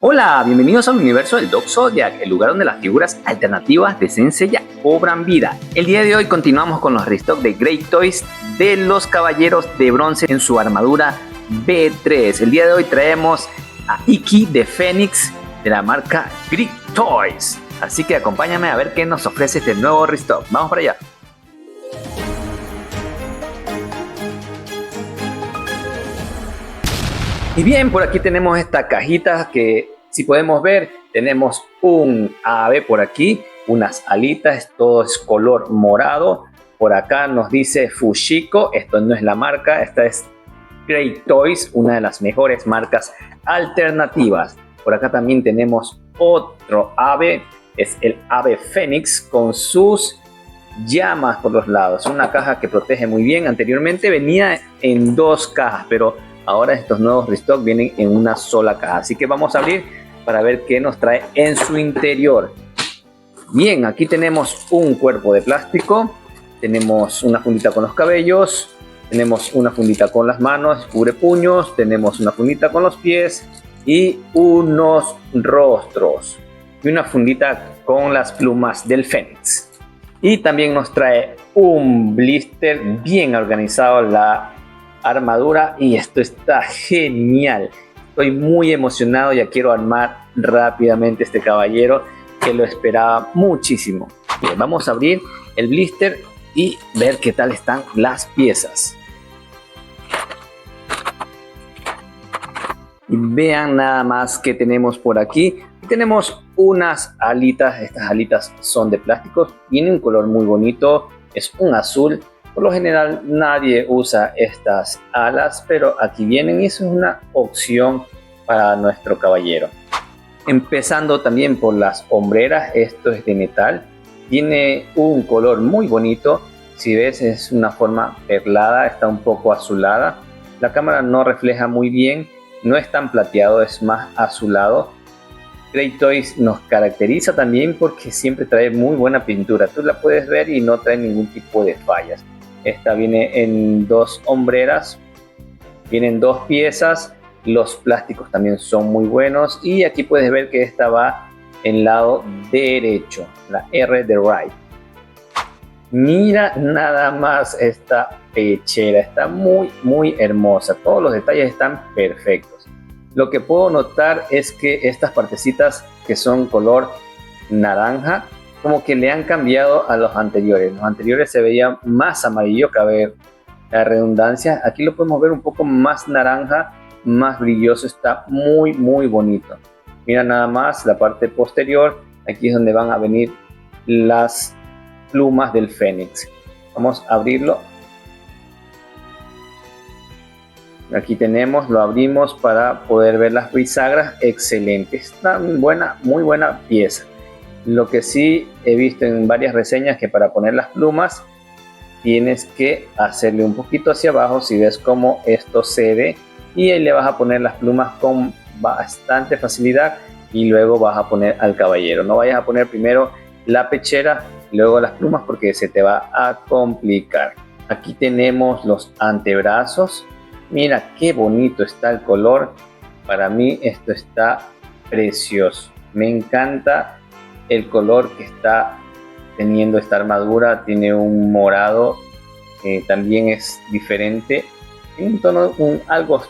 Hola, bienvenidos al universo del Dog Zodiac, el lugar donde las figuras alternativas de Saint Seiya cobran vida. El día de hoy continuamos con los restock de Great Toys de los caballeros de bronce en su armadura B3. El día de hoy traemos a Ikki de Fénix de la marca Great Toys. Así que acompáñame a ver qué nos ofrece este nuevo restock. Vamos para allá. Y bien, por aquí tenemos esta cajita que, si podemos ver, tenemos un ave por aquí, unas alitas, todo es color morado. Por acá nos dice Fushiko, esto no es la marca, esta es Great Toys, una de las mejores marcas alternativas. Por acá también tenemos otro ave, es el ave Fénix con sus llamas por los lados. Una caja que protege muy bien. Anteriormente venía en dos cajas, pero ahora estos nuevos restock vienen en una sola caja. Así que vamos a abrir para ver qué nos trae en su interior. Bien, aquí tenemos un cuerpo de plástico. Tenemos una fundita con los cabellos. Tenemos una fundita con las manos, cubre puños. Tenemos una fundita con los pies y unos rostros. Y una fundita con las plumas del Fénix. Y también nos trae un blister bien organizado la armadura, y esto está genial. Estoy muy emocionado, ya quiero armar rápidamente este caballero que lo esperaba muchísimo. Bien, vamos a abrir el blister y ver qué tal están las piezas. Y vean nada más que tenemos por aquí. Tenemos unas alitas, estas alitas son de plástico, tienen un color muy bonito, es un azul. Por lo general nadie usa estas alas, pero aquí vienen y eso es una opción para nuestro caballero. Empezando también por las hombreras, esto es de metal, tiene un color muy bonito. Si ves, es una forma perlada, está un poco azulada. La cámara no refleja muy bien, no es tan plateado, es más azulado. Great Toys nos caracteriza también porque siempre trae muy buena pintura. Tú la puedes ver y no trae ningún tipo de fallas. Esta viene en dos hombreras, vienen dos piezas, los plásticos también son muy buenos y aquí puedes ver que esta va en lado derecho, la R de right. Mira nada más esta pechera, está muy hermosa, todos los detalles están perfectos. Lo que puedo notar es que estas partecitas que son color naranja, como que le han cambiado a los anteriores. Los anteriores se veía más amarillo, cabe la redundancia. Aquí lo podemos ver un poco más naranja, más brilloso, está muy bonito. Mira nada más la parte posterior, aquí es donde van a venir las plumas del Fénix. Vamos a abrirlo. Aquí tenemos, lo abrimos para poder ver las bisagras. Excelente, está muy buena pieza. Lo que sí he visto en varias reseñas que para poner las plumas tienes que hacerle un poquito hacia abajo, si ves cómo esto se ve, y ahí le vas a poner las plumas con bastante facilidad y luego vas a poner al caballero. No vayas a poner primero la pechera y luego las plumas porque se te va a complicar. Aquí tenemos los antebrazos. Mira qué bonito está el color. Para mí esto está precioso. Me encanta el color que está teniendo esta armadura. Tiene un morado que también es diferente. Tiene un tono algo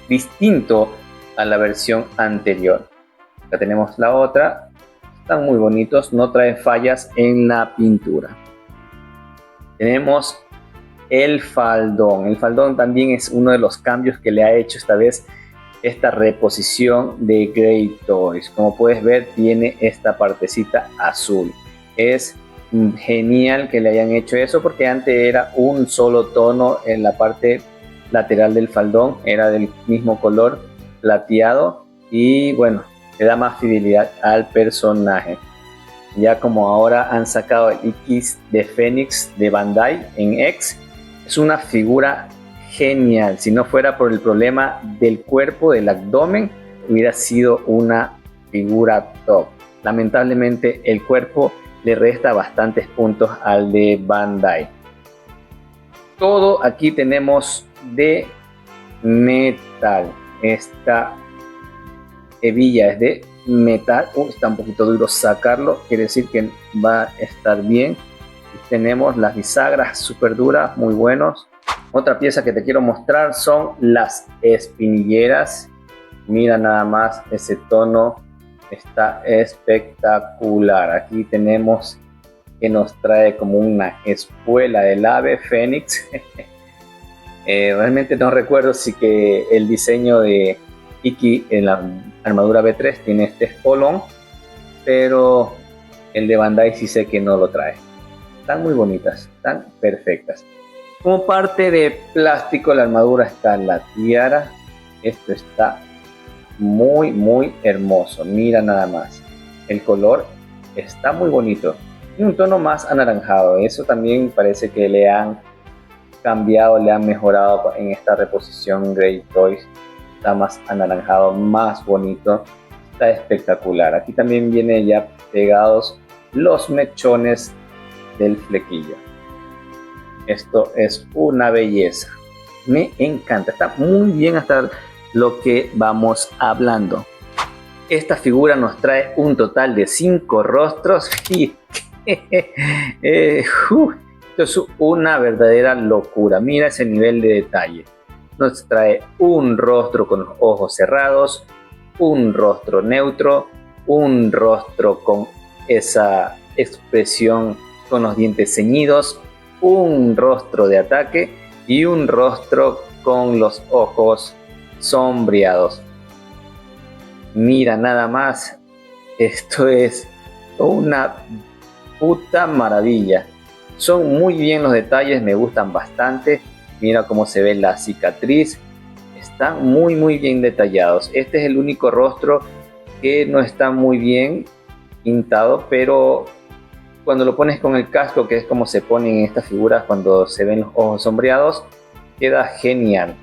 distinto a la versión anterior. Acá tenemos la otra. Están muy bonitos. No trae fallas en la pintura. Tenemos el faldón. El faldón también es uno de los cambios que le ha hecho esta vez esta reposición de Great Toys. Como puedes ver, tiene esta partecita azul. Es genial que le hayan hecho eso porque antes era un solo tono en la parte lateral del faldón, era del mismo color plateado y bueno, le da más fidelidad al personaje. Ya como ahora han sacado el Ikki de Fénix de Bandai en X, es una figura genial. Si no fuera por el problema del cuerpo, del abdomen, hubiera sido una figura top. Lamentablemente el cuerpo le resta bastantes puntos al de Bandai. Todo aquí tenemos de metal. Esta hebilla es de metal. Está un poquito duro sacarlo, quiere decir que va a estar bien. Tenemos las bisagras súper duras, muy buenos. Otra pieza que te quiero mostrar son las espinilleras. Mira nada más ese tono, está espectacular. Aquí tenemos que nos trae como una espuela del ave fénix. Realmente no recuerdo si que el diseño de Iki en la armadura B3 tiene este espolón, pero el de Bandai sí sé que no lo trae. Están muy bonitas, están perfectas. Como parte de plástico la armadura está la tiara. Esto está muy hermoso. Mira nada más, el color está muy bonito y un tono más anaranjado. Eso también parece que le han cambiado, le han mejorado en esta reposición. Grey Toys está más anaranjado, más bonito, está espectacular. Aquí también viene ya pegados los mechones del flequillo. Esto es una belleza, me encanta, está muy bien hasta lo que vamos hablando. Esta figura nos trae un total de 5 rostros y esto es una verdadera locura. Mira ese nivel de detalle. Nos trae un rostro con los ojos cerrados, un rostro neutro, un rostro con esa expresión con los dientes ceñidos, un rostro de ataque y un rostro con los ojos sombreados. Mira nada más, esto es una puta maravilla. Son muy bien los detalles, me gustan bastante. Mira cómo se ve la cicatriz, están muy bien detallados. Este es el único rostro que no está muy bien pintado, pero cuando lo pones con el casco, que es como se ponen en estas figuras cuando se ven los ojos sombreados, queda genial.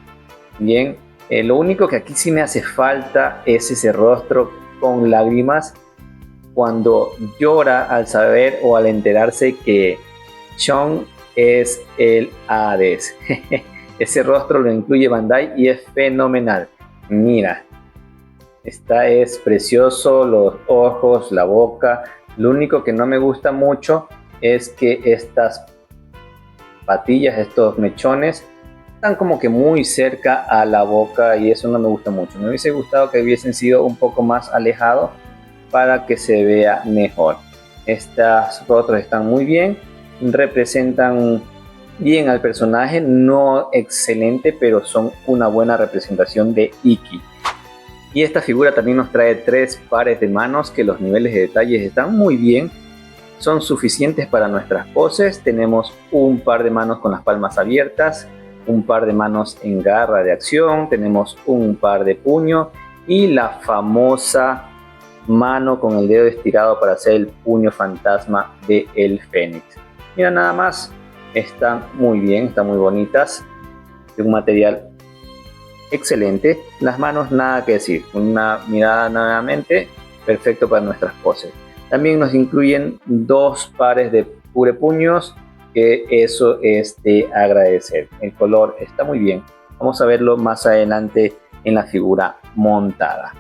Bien, lo único que aquí sí me hace falta es ese rostro con lágrimas cuando llora al saber o al enterarse que Sean es el Hades. Ese rostro lo incluye Bandai y es fenomenal. Mira, es precioso, los ojos, la boca. Lo único que no me gusta mucho es que estas patillas, estos mechones, están como que muy cerca a la boca y eso no me gusta mucho. Me hubiese gustado que hubiesen sido un poco más alejados para que se vea mejor. Estos rostros están muy bien, representan bien al personaje, no excelente, pero son una buena representación de Iki. Y esta figura también nos trae 3 pares de manos que los niveles de detalles están muy bien, son suficientes para nuestras poses. Tenemos un par de manos con las palmas abiertas, un par de manos en garra de acción, tenemos un par de puño y la famosa mano con el dedo estirado para hacer el puño fantasma de el Fénix. Mira nada más, están muy bien, están muy bonitas, de un material excelente. Las manos nada que decir, una mirada nuevamente perfecto para nuestras poses. También nos incluyen 2 pares de purepuños, que eso es de agradecer. El color está muy bien, vamos a verlo más adelante en la figura montada.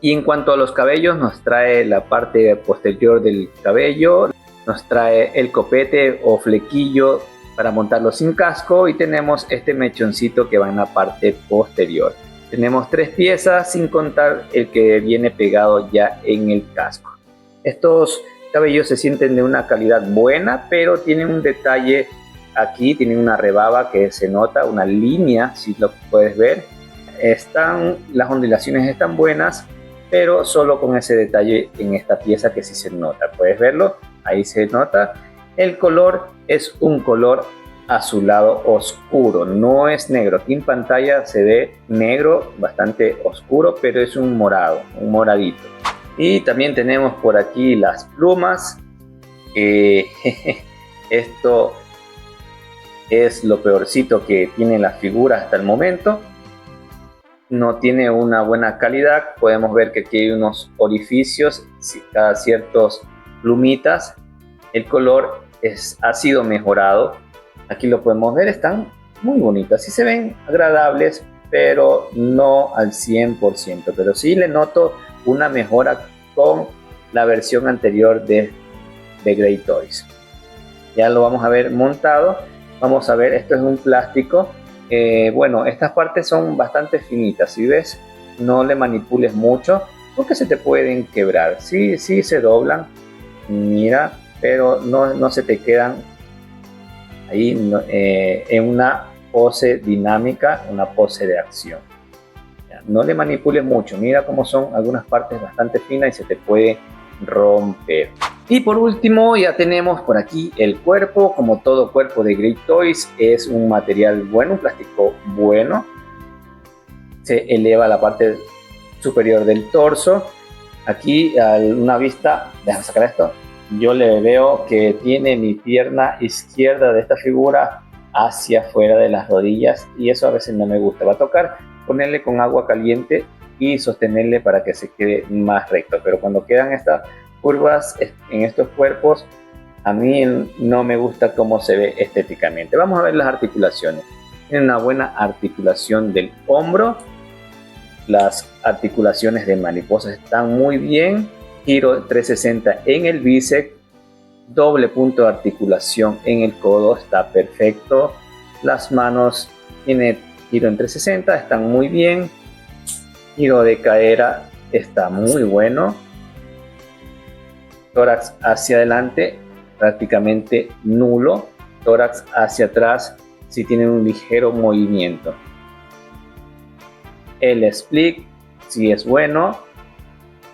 Y en cuanto a los cabellos, nos trae la parte posterior del cabello, nos trae el copete o flequillo para montarlo sin casco y tenemos este mechoncito que va en la parte posterior. Tenemos 3 piezas sin contar el que viene pegado ya en el casco. Estos cabellos se sienten de una calidad buena, pero tienen un detalle aquí, tienen una rebaba que se nota, una línea, si lo puedes ver. Las ondulaciones están buenas, pero solo con ese detalle en esta pieza que sí se nota. Puedes verlo, ahí se nota. El color es un color azulado oscuro, no es negro. Aquí en pantalla se ve negro, bastante oscuro, pero es un morado, un moradito. Y también tenemos por aquí las plumas. Esto es lo peorcito que tiene la figura hasta el momento. No tiene una buena calidad. Podemos ver que aquí hay unos orificios cada ciertos plumitas. El color ha sido mejorado. Aquí lo podemos ver, están muy bonitas y se ven agradables, pero no al 100%, pero sí le noto una mejora con la versión anterior de Great Toys. Ya lo vamos a ver montado. Vamos a ver, esto es un plástico. Bueno, estas partes son bastante finitas, si ves, no le manipules mucho porque se te pueden quebrar. Sí se doblan, mira, pero no se te quedan ahí en una pose dinámica, una pose de acción. No le manipules mucho, mira cómo son algunas partes bastante finas y se te puede romper. Y por último ya tenemos por aquí el cuerpo. Como todo cuerpo de Great Toys, es un material bueno, un plástico bueno. Se eleva la parte superior del torso. Aquí a una vista, déjame sacar esto, yo le veo que tiene mi pierna izquierda de esta figura hacia afuera de las rodillas y eso a veces no me gusta. Va a tocar ponerle con agua caliente y sostenerle para que se quede más recto, pero cuando quedan estas curvas en estos cuerpos, a mí no me gusta cómo se ve estéticamente. Vamos a ver las articulaciones. Tiene una buena articulación del hombro, las articulaciones de mariposa están muy bien, giro 360 en el bíceps, doble punto de articulación en el codo, está perfecto. Las manos tiene giro en 360, están muy bien. Giro de cadera está muy bueno. Tórax hacia adelante prácticamente nulo. Tórax hacia atrás sí tiene un ligero movimiento. El split sí es bueno.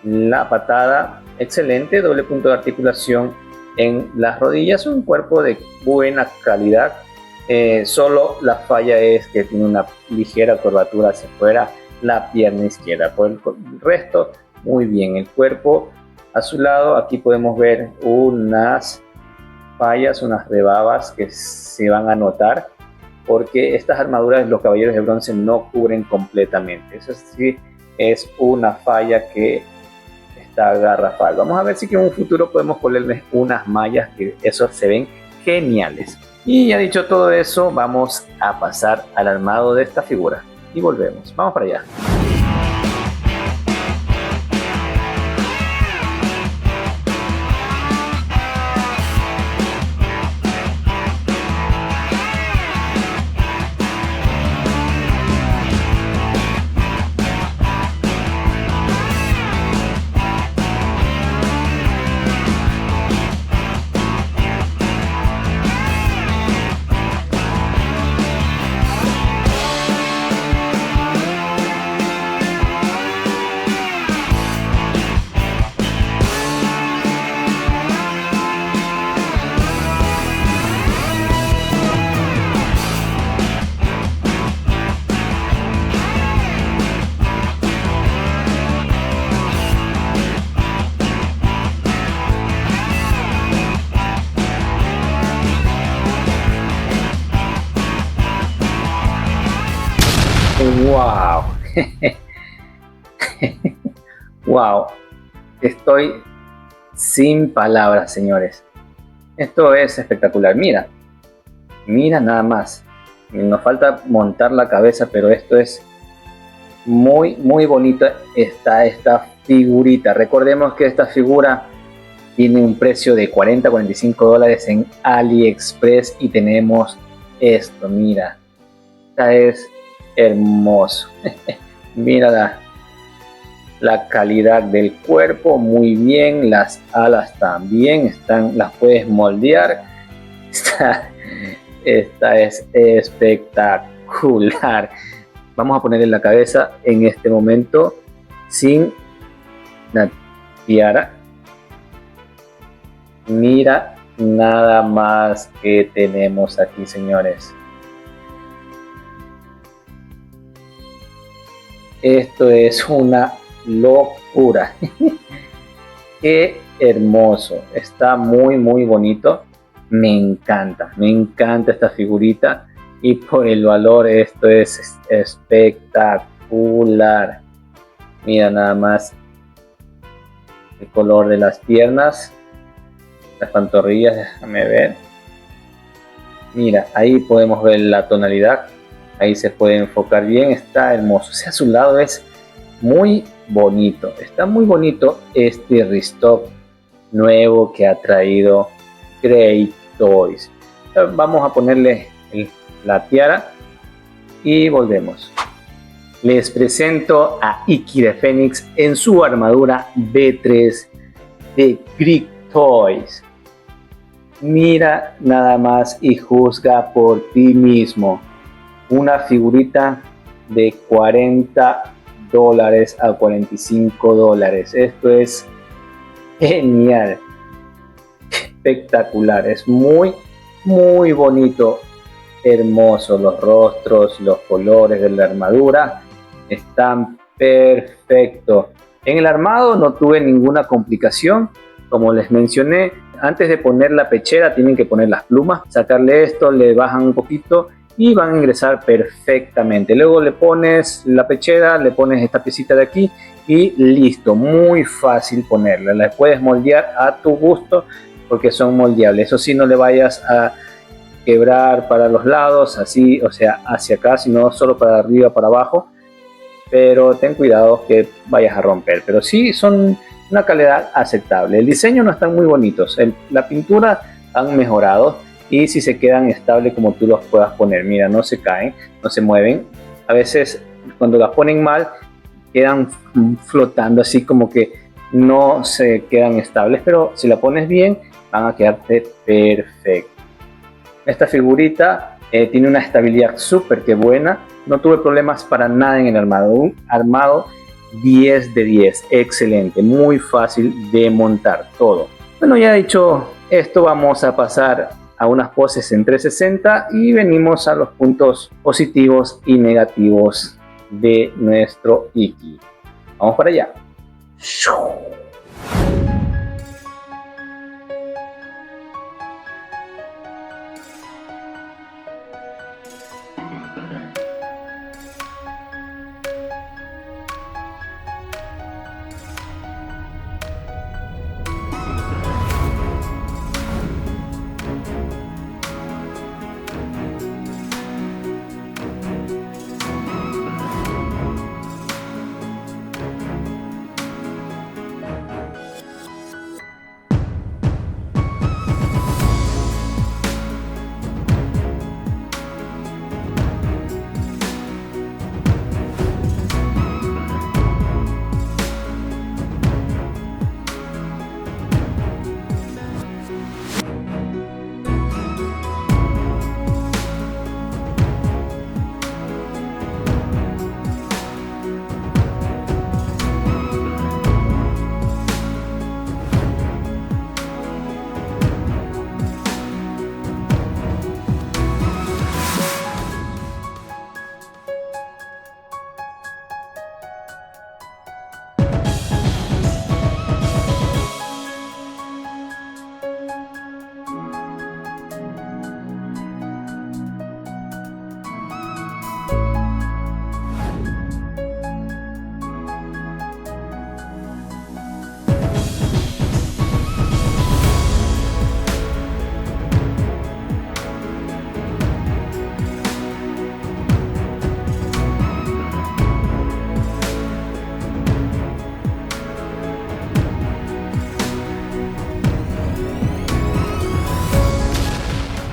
La patada excelente, doble punto de articulación en las rodillas. Un cuerpo de buena calidad. Solo la falla es que tiene una ligera curvatura hacia afuera la pierna izquierda. Por el resto muy bien. El cuerpo a su lado, aquí podemos ver unas fallas, unas rebabas que se van a notar porque estas armaduras de los caballeros de bronce no cubren completamente. Eso sí es una falla que está garrafal. Vamos a ver si en un futuro podemos ponerles unas mallas que esos se ven geniales. Y ya dicho todo eso, vamos a pasar al armado de esta figura y volvemos. Vamos para allá. ¡Wow! ¡Wow! Estoy sin palabras, señores. Esto es espectacular. Mira nada más. Nos falta montar la cabeza, pero esto es muy bonita esta figurita. Recordemos que esta figura tiene un precio de $40-45 en AliExpress y tenemos esto. Mira, esta es hermoso. Mira la calidad del cuerpo, muy bien. Las alas también están, las puedes moldear. Esta es espectacular. Vamos a ponerle la cabeza en este momento sin la tiara. Mira nada más que tenemos aquí, señores. Esto es una locura. Qué hermoso. Está muy bonito. Me encanta esta figurita. Y por el valor, esto es espectacular. Mira nada más el color de las piernas, las pantorrillas, déjame ver. Mira, ahí podemos ver la tonalidad Ahí se puede enfocar bien, está hermoso. Ese azulado es muy bonito. Está muy bonito este restock nuevo que ha traído Great Toys. Vamos a ponerle la tiara y volvemos. Les presento a Iki de Fénix en su armadura B3 de Great Toys. Mira nada más y juzga por ti mismo. Una figurita de $40 a $45. Esto es genial, espectacular, es muy bonito, hermoso. Los rostros, los colores de la armadura están perfectos. En el armado no tuve ninguna complicación. Como les mencioné, antes de poner la pechera tienen que poner las plumas, sacarle esto, le bajan un poquito y van a ingresar perfectamente. Luego le pones la pechera, le pones esta piecita de aquí y listo. Muy fácil ponerla. La puedes moldear a tu gusto porque son moldeables. Eso sí, no le vayas a quebrar para los lados, así, o sea, hacia acá, sino solo para arriba, para abajo. Pero ten cuidado que vayas a romper. Pero sí son una calidad aceptable. El diseño no están muy bonitos. La pintura han mejorado. Y si se quedan estables como tú los puedas poner, mira, no se caen, no se mueven. A veces cuando las ponen mal quedan flotando, así como que no se quedan estables, pero si la pones bien van a quedarte perfecto. Esta figurita tiene una estabilidad súper que buena, no tuve problemas para nada en el armado. Un armado 10 de 10, excelente, muy fácil de montar todo. Bueno, ya dicho esto, vamos a pasar a unas poses en 360 y venimos a los puntos positivos y negativos de nuestro Iki. Vamos para allá.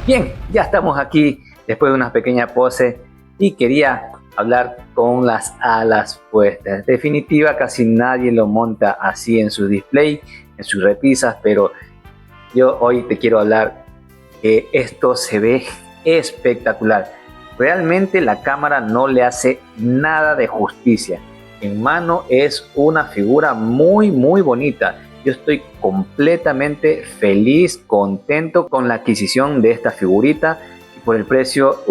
Bien, ya estamos aquí después de una pequeña pose y quería hablar con las alas puestas. En definitiva, casi nadie lo monta así en su display, en sus repisas, pero yo hoy te quiero hablar que esto se ve espectacular. Realmente la cámara no le hace nada de justicia. En mano es una figura muy bonita. Yo estoy completamente feliz, contento con la adquisición de esta figurita y por el precio,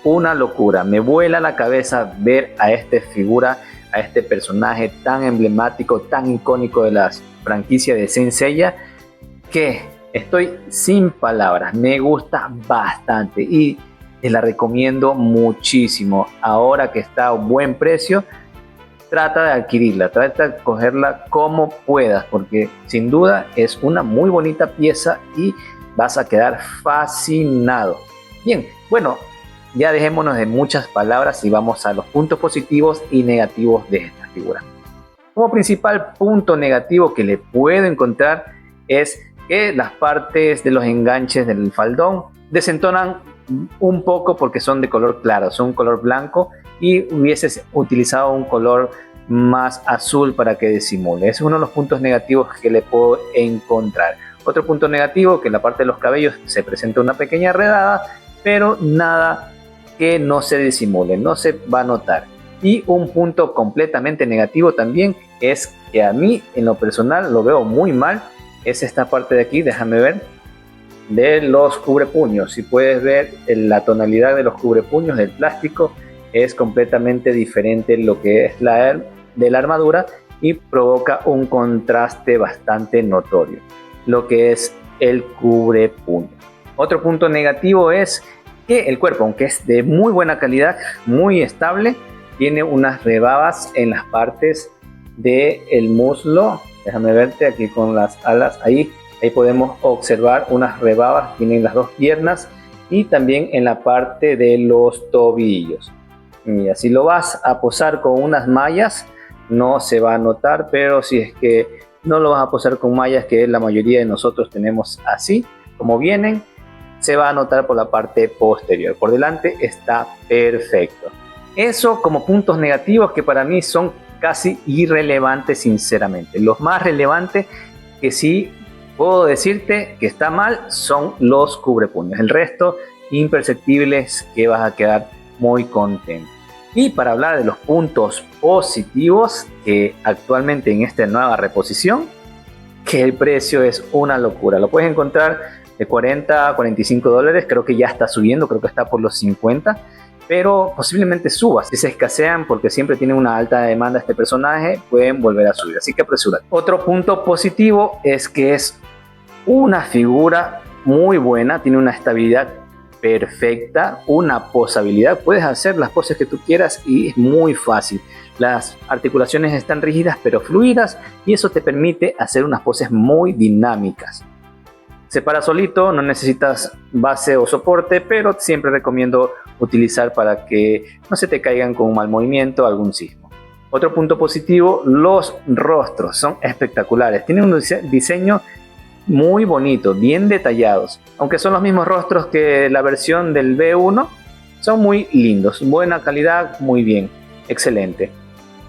una locura. Me vuela la cabeza ver a esta figura, a este personaje tan emblemático, tan icónico de la franquicia de Saint Seiya, que estoy sin palabras. Me gusta bastante y te la recomiendo muchísimo. Ahora que está a un buen precio, trata de adquirirla, trata de cogerla como puedas, porque sin duda es una muy bonita pieza y vas a quedar fascinado. Bien, bueno, Ya dejémonos de muchas palabras y vamos a los puntos positivos y negativos de esta figura. Como principal punto negativo que le puedo encontrar es que las partes de los enganches del faldón desentonan un poco porque son de color claro, son color blanco, y hubieses utilizado un color más azul para que disimule. Ese es uno de los puntos negativos que le puedo encontrar. Otro punto negativo, que en la parte de los cabellos se presenta una pequeña redada, pero nada que no se disimule, no se va a notar. Y un punto completamente negativo también es que a mí en lo personal lo veo muy mal, es esta parte de aquí, déjame ver, de los cubrepuños. Si puedes ver la tonalidad de los cubrepuños del plástico es completamente diferente lo que es la de la armadura y provoca un contraste bastante notorio lo que es el cubrepuño. Otro punto negativo es que el cuerpo, aunque es de muy buena calidad, muy estable, tiene unas rebabas en las partes del muslo. Déjame verte aquí con las alas, ahí podemos observar unas rebabas, tienen las dos piernas y también en la parte de los tobillos. Y así lo vas a posar con unas mallas, no se va a notar, pero si es que no lo vas a posar con mallas, que la mayoría de nosotros tenemos así como vienen, se va a notar por la parte posterior. Por delante está perfecto. Eso como puntos negativos que para mí son casi irrelevantes, sinceramente. Los más relevantes que sí puedo decirte que está mal son los cubrepuños. El resto imperceptibles, que vas a quedar muy contento. Y para hablar de los puntos positivos, que actualmente en esta nueva reposición, que el precio es una locura. Lo puedes encontrar de 40 a 45 dólares, creo que ya está subiendo, creo que está por los 50, pero posiblemente suba. Si se escasean, porque siempre tiene una alta demanda este personaje, pueden volver a subir, así que apresúrate. Otro punto positivo es que es una figura muy buena, tiene una estabilidad perfecta, una posabilidad, puedes hacer las poses que tú quieras y es muy fácil. Las articulaciones están rígidas pero fluidas y eso te permite hacer unas poses muy dinámicas. Se para solito, no necesitas base o soporte, pero siempre recomiendo utilizar para que no se te caigan con un mal movimiento, algún sismo. Otro punto positivo, los rostros son espectaculares, tienen un diseño muy bonito, bien detallados, aunque son los mismos rostros que la versión del V1, son muy lindos, buena calidad, muy bien, excelente.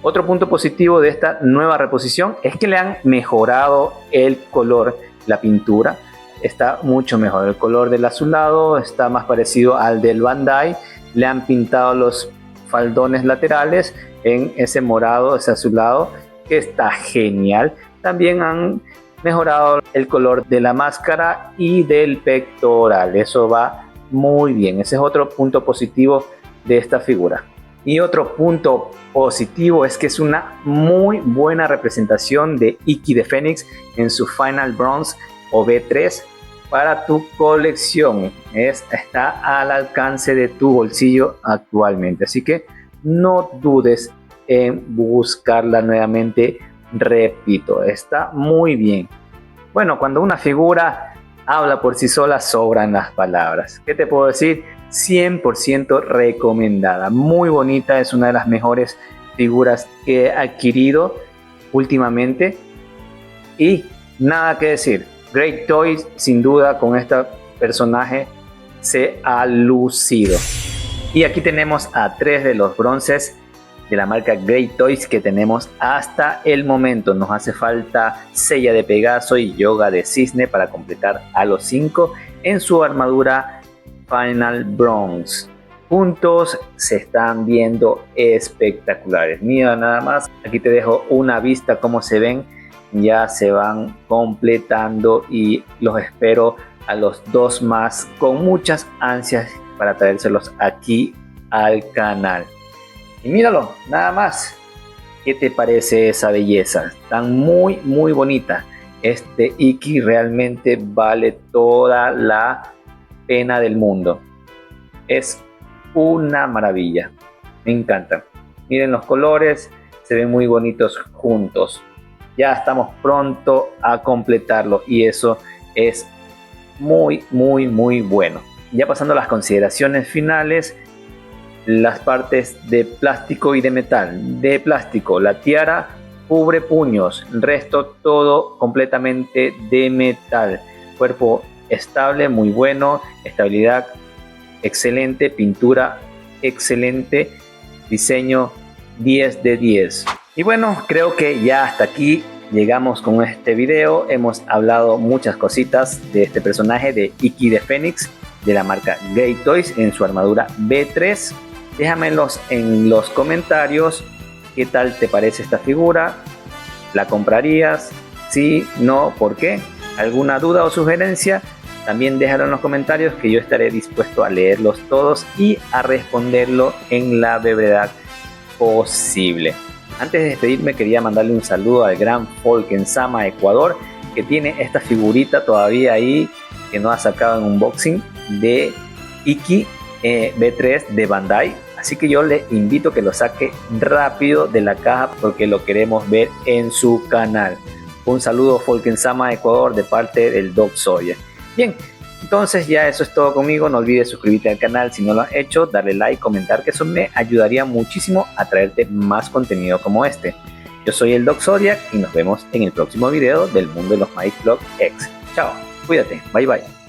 Otro punto positivo de esta nueva reposición es que le han mejorado el color, la pintura está mucho mejor, el color del azulado está más parecido al del Bandai, le han pintado los faldones laterales en ese morado, ese azulado, que está genial. También han mejorado el color de la máscara y del pectoral, eso va muy bien. Ese es otro punto positivo de esta figura. Y otro punto positivo es que es una muy buena representación de Iki de Fénix en su Final Bronze o B3 para tu colección. Está al alcance de tu bolsillo actualmente, así que no dudes en buscarla nuevamente. Repito, está muy bien. Bueno, cuando una figura habla por sí sola, sobran las palabras. ¿Qué te puedo decir? 100% recomendada. Muy bonita, es una de las mejores figuras que he adquirido últimamente. Y nada que decir. Great Toys, sin duda, con este personaje se ha lucido. Y aquí tenemos a 3 de los bronces de la marca Great Toys que tenemos hasta el momento. Nos hace falta Sella de Pegaso y Yoga de Cisne para completar a los 5 en su armadura Final Bronze. Juntos se están viendo espectaculares. Mira nada más, aquí te dejo una vista cómo se ven. Ya se van completando y los espero a los 2 más con muchas ansias para traérselos aquí al canal. Y míralo, nada más. ¿Qué te parece esa belleza? Tan muy bonita. Este Iki realmente vale toda la pena del mundo. Es una maravilla. Me encanta. Miren los colores, se ven muy bonitos juntos. Ya estamos pronto a completarlo y eso es muy bueno. Ya pasando a las consideraciones finales, las partes de plástico y de metal. De plástico, la tiara cubre puños, resto todo completamente de metal. Cuerpo estable, muy bueno, estabilidad excelente, pintura excelente, diseño 10 de 10. Y bueno, creo que ya hasta aquí llegamos con este video. Hemos hablado muchas cositas de este personaje de Ikki de Fénix de la marca Great Toys en su armadura B3. Déjamelos en los comentarios qué tal te parece esta figura. ¿La comprarías? ¿Sí? ¿No? ¿Por qué? ¿Alguna duda o sugerencia? También déjalo en los comentarios, que yo estaré dispuesto a leerlos todos y a responderlo en la brevedad posible. Antes de despedirme, quería mandarle un saludo al gran Folk en Sama Ecuador, que tiene esta figurita todavía ahí que no ha sacado en unboxing de Ikki B3 de Bandai. Así que yo le invito a que lo saque rápido de la caja porque lo queremos ver en su canal. Un saludo Folk en Sama Ecuador de parte del Doc Soria. Bien, entonces ya eso es todo conmigo. No olvides suscribirte al canal si no lo has hecho, darle like, comentar, que eso me ayudaría muchísimo a traerte más contenido como este. Yo soy el Doc Zodiac y nos vemos en el próximo video del mundo de los Magic Block X. Chao, cuídate, bye bye.